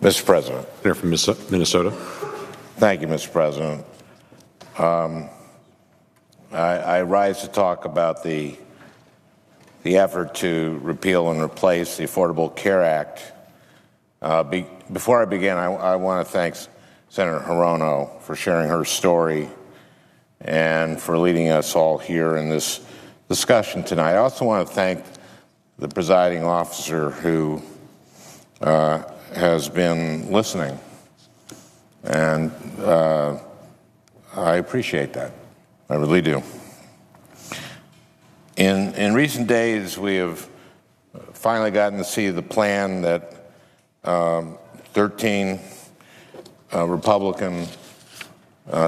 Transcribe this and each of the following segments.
Mr. President. Senator from Minnesota. Thank you, Mr. President. I rise to talk about the effort to repeal and replace the Affordable Care Act. Before I begin, I want to thank Senator Hirono for sharing her story and for leading us all here in this discussion tonight. I also want to thank the presiding officer who has been listening, and I appreciate that. I really do. In recent days, we have finally gotten to see the plan that 13 Republican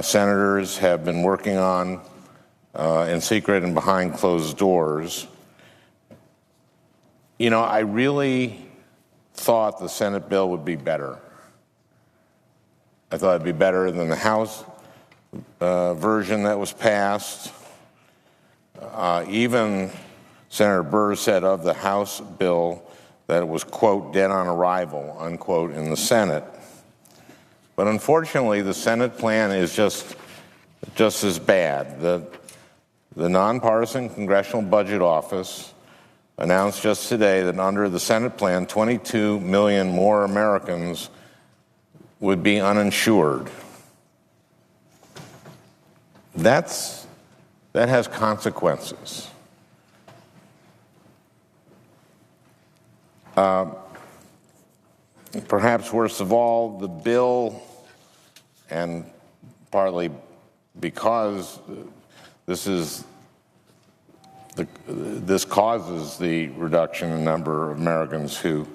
senators have been working on in secret and behind closed doors. You know, I really thought the Senate bill would be better. I thought it'd be better than the House version that was passed. Even Senator Burr said of the House bill that it was, quote, dead on arrival, unquote, in the Senate. But unfortunately, the Senate plan is just as bad. The Nonpartisan Congressional Budget Office announced just today that under the Senate plan, 22 million more Americans would be uninsured. That has consequences. Perhaps worst of all, the bill, and partly because this causes the reduction in number of Americans who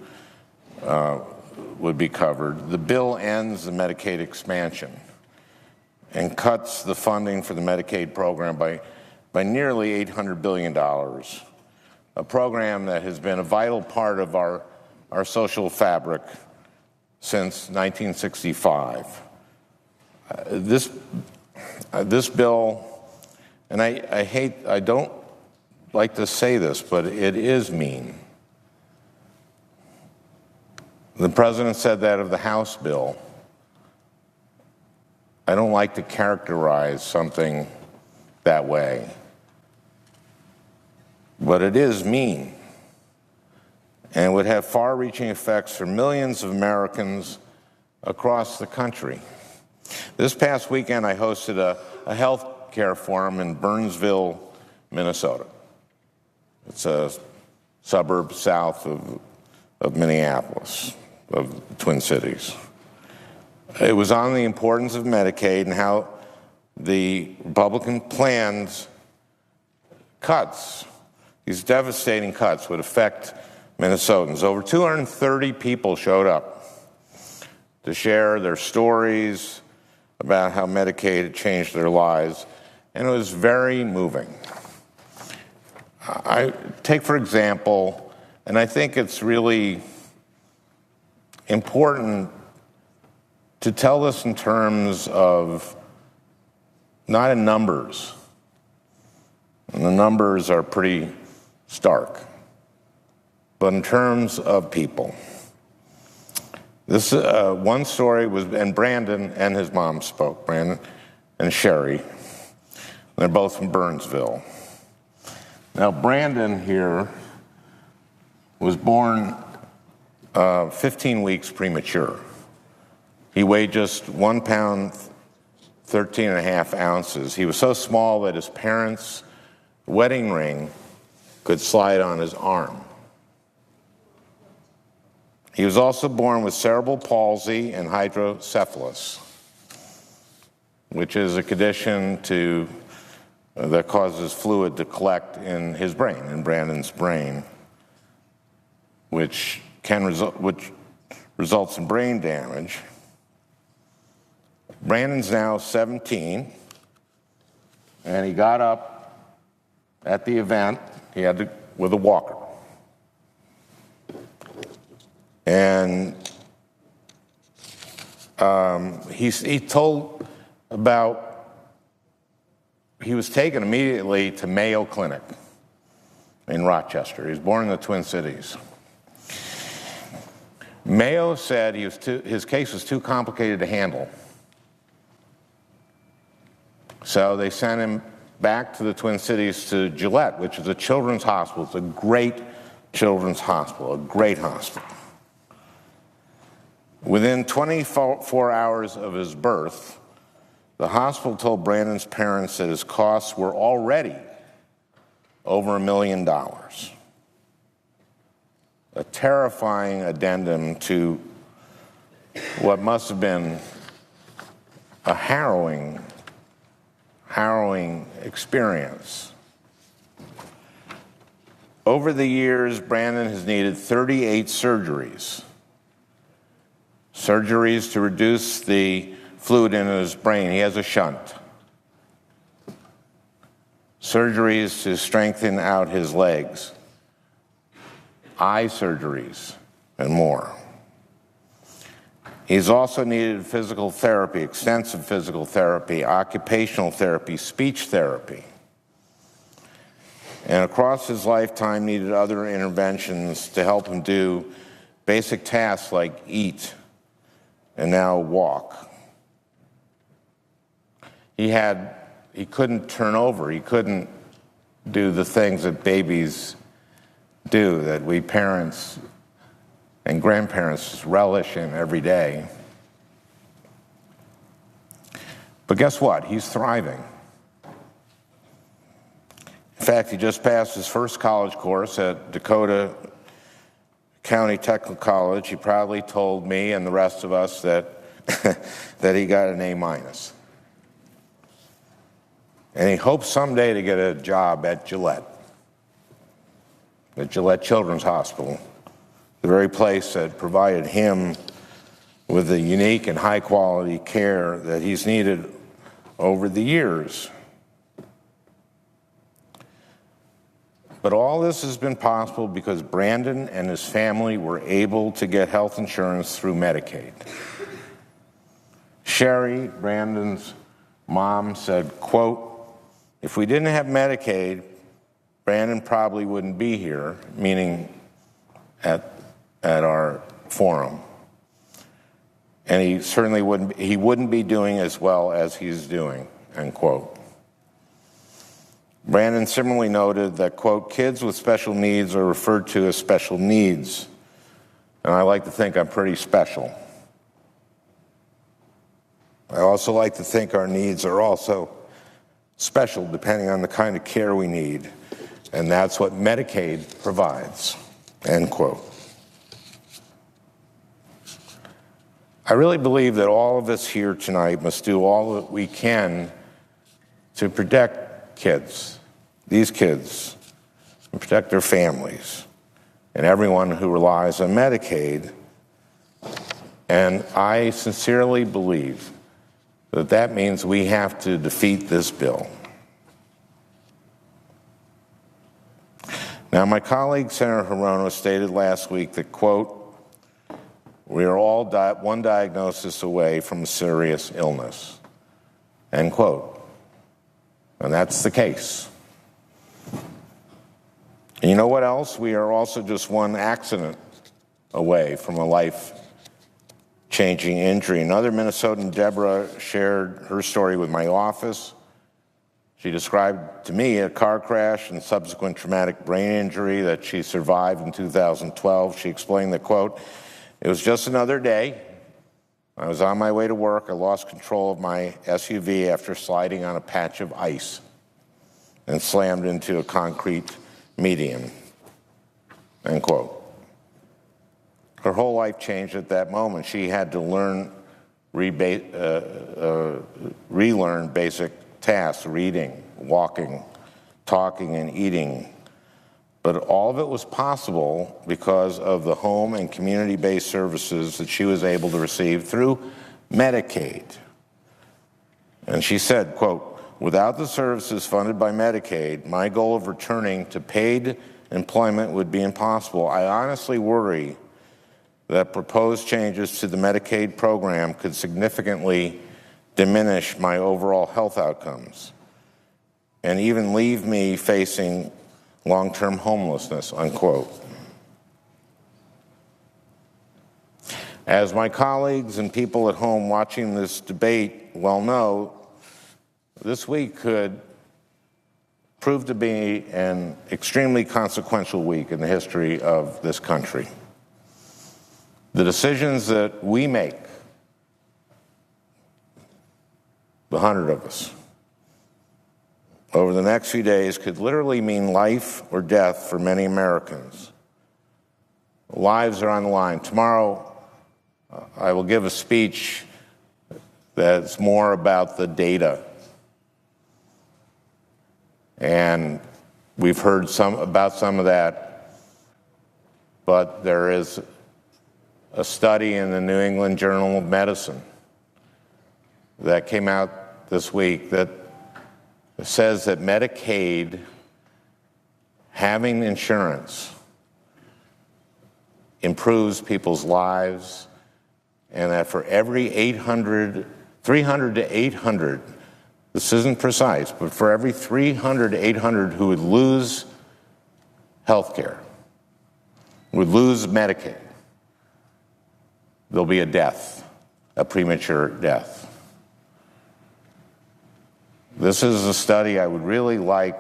would be covered, the bill ends the Medicaid expansion and cuts the funding for the Medicaid program by nearly $800 billion, a program that has been a vital part of our social fabric since 1965. This bill, and I don't like to say this, but it is mean. The president said that of the House bill. I don't like to characterize something that way, but it is mean and would have far-reaching effects for millions of Americans across the country. This past weekend, I hosted a health care forum in Burnsville, Minnesota. It's a suburb south of Minneapolis, of the Twin Cities. It was on the importance of Medicaid and how the Republican plans cuts, these devastating cuts, would affect Minnesotans. Over 230 people showed up to share their stories about how Medicaid had changed their lives, and it was very moving. I take, for example, and I think it's really important to tell this in terms of, not in numbers, and the numbers are pretty stark, but in terms of people. This one story was, and Brandon and his mom spoke, Brandon and Sherry. They're both from Burnsville. Now, Brandon here was born 15 weeks premature. He weighed just 1 pound, 13 and a half ounces. He was so small that his parents' wedding ring could slide on his arm. He was also born with cerebral palsy and hydrocephalus, which is a condition that causes fluid to collect in his brain, in Brandon's brain, which results in brain damage. Brandon's now 17, and he got up at the event. He had to with a walker. And he told about, he was taken immediately to Mayo Clinic in Rochester. He was born in the Twin Cities. Mayo said his case was too complicated to handle. So they sent him back to the Twin Cities to Gillette, which is a children's hospital. It's a great children's hospital, a great hospital. Within 24 hours of his birth, the hospital told Brandon's parents that his costs were already over $1 million. A terrifying addendum to what must have been a harrowing experience. Over the years, Brandon has needed 38 surgeries to reduce the fluid in his brain. He has a shunt. Surgeries to strengthen out his legs. Eye surgeries, and more. He's also needed physical therapy, extensive physical therapy, occupational therapy, speech therapy. And across his lifetime needed other interventions to help him do basic tasks like eat and now walk. He couldn't turn over. He couldn't do the things that babies do, that we parents and grandparents relish in every day. But guess what? He's thriving. In fact, he just passed his first college course at Dakota County Technical College. He proudly told me and the rest of us that that he got an A-. And he hopes someday to get a job at Gillette Children's Hospital, the very place that provided him with the unique and high-quality care that he's needed over the years. But all this has been possible because Brandon and his family were able to get health insurance through Medicaid. Sherry, Brandon's mom, said, quote, "If we didn't have Medicaid, Brandon probably wouldn't be here," meaning at our forum. And he certainly wouldn't be doing as well as he's doing, end quote. Brandon similarly noted that, quote, "Kids with special needs are referred to as special needs, and I like to think I'm pretty special. I also like to think our needs are also special depending on the kind of care we need, and that's what Medicaid provides," end quote. I really believe that all of us here tonight must do all that we can to protect these kids, and protect their families, and everyone who relies on Medicaid. And I sincerely believe that that means we have to defeat this bill. Now, my colleague, Senator Hirono, stated last week that, quote, "We are all one diagnosis away from a serious illness," end quote. And that's the case. And you know what else? We are also just one accident away from a life-changing injury. Another Minnesotan, Deborah, shared her story with my office. She described to me a car crash and subsequent traumatic brain injury that she survived in 2012. She explained that, quote, "It was just another day. I was on my way to work. I lost control of my SUV after sliding on a patch of ice and slammed into a concrete median," end quote. Her whole life changed at that moment. She had to relearn basic tasks: reading, walking, talking, and eating. But all of it was possible because of the home and community-based services that she was able to receive through Medicaid. And she said, quote, "Without the services funded by Medicaid, my goal of returning to paid employment would be impossible. I honestly worry that proposed changes to the Medicaid program could significantly diminish my overall health outcomes and even leave me facing long-term homelessness," unquote. As my colleagues and people at home watching this debate well know, this week could prove to be an extremely consequential week in the history of this country. The decisions that we make, the 100 of us, over the next few days could literally mean life or death for many Americans. Lives are on the line. Tomorrow, I will give a speech that's more about the data. And we've heard about some of that, but there is a study in the New England Journal of Medicine that came out this week that says that Medicaid, having insurance, improves people's lives, and that for every 300 to 800, this isn't precise, but for every 300 to 800 who would lose health care, would lose Medicaid, there'll be a death, a premature death. This is a study I would really like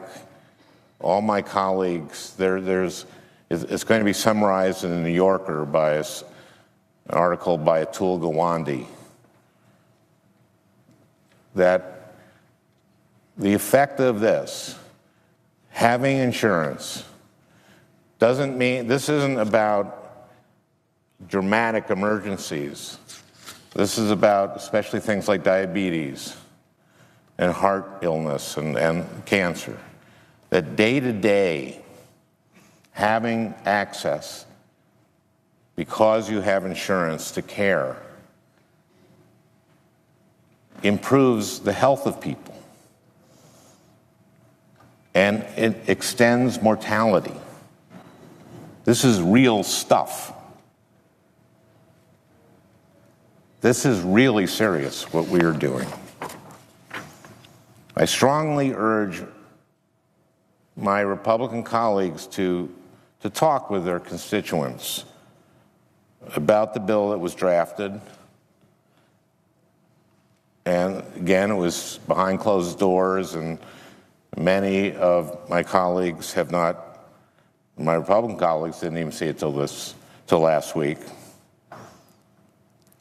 all my colleagues. It's going to be summarized in the New Yorker by an article by Atul Gawande, that the effect of this, having insurance, doesn't mean, this isn't about dramatic emergencies. This is about especially things like diabetes and heart illness and cancer. That day to day, having access, because you have insurance, to care improves the health of people. And it extends mortality. This is real stuff. This is really serious, what we are doing. I strongly urge my Republican colleagues to talk with their constituents about the bill that was drafted. And again, it was behind closed doors, and many of my colleagues have not, my Republican colleagues didn't even see it till last week.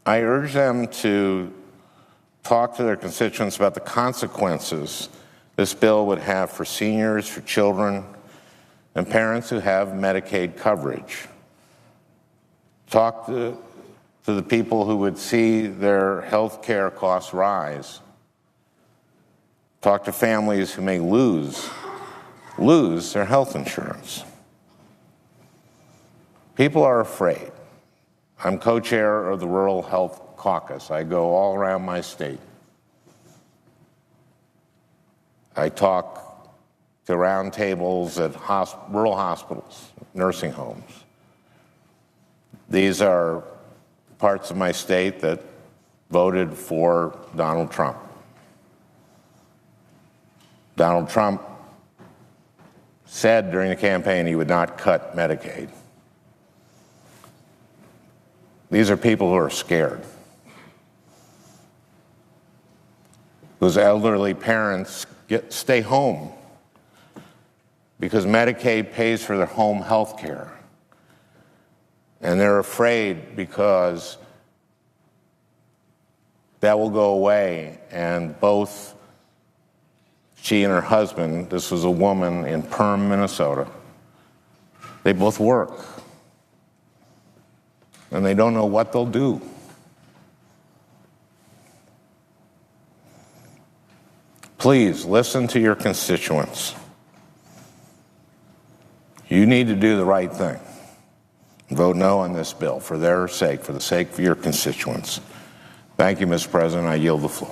I urge them to talk to their constituents about the consequences this bill would have for seniors, for children, and parents who have Medicaid coverage. Talk to the people who would see their health care costs rise. Talk to families who may lose their health insurance. People are afraid. I'm co-chair of the Rural Health Caucus. I go all around my state. I talk to roundtables at rural hospitals, nursing homes. These are parts of my state that voted for Donald Trump. Donald Trump said during the campaign he would not cut Medicaid. These are people who are scared, whose elderly parents stay home because Medicaid pays for their home health care. And they're afraid because that will go away, and both she and her husband, this was a woman in Perham, Minnesota, they both work. And they don't know what they'll do. Please listen to your constituents. You need to do the right thing. Vote no on this bill for their sake, for the sake of your constituents. Thank you, Mr. President. I yield the floor.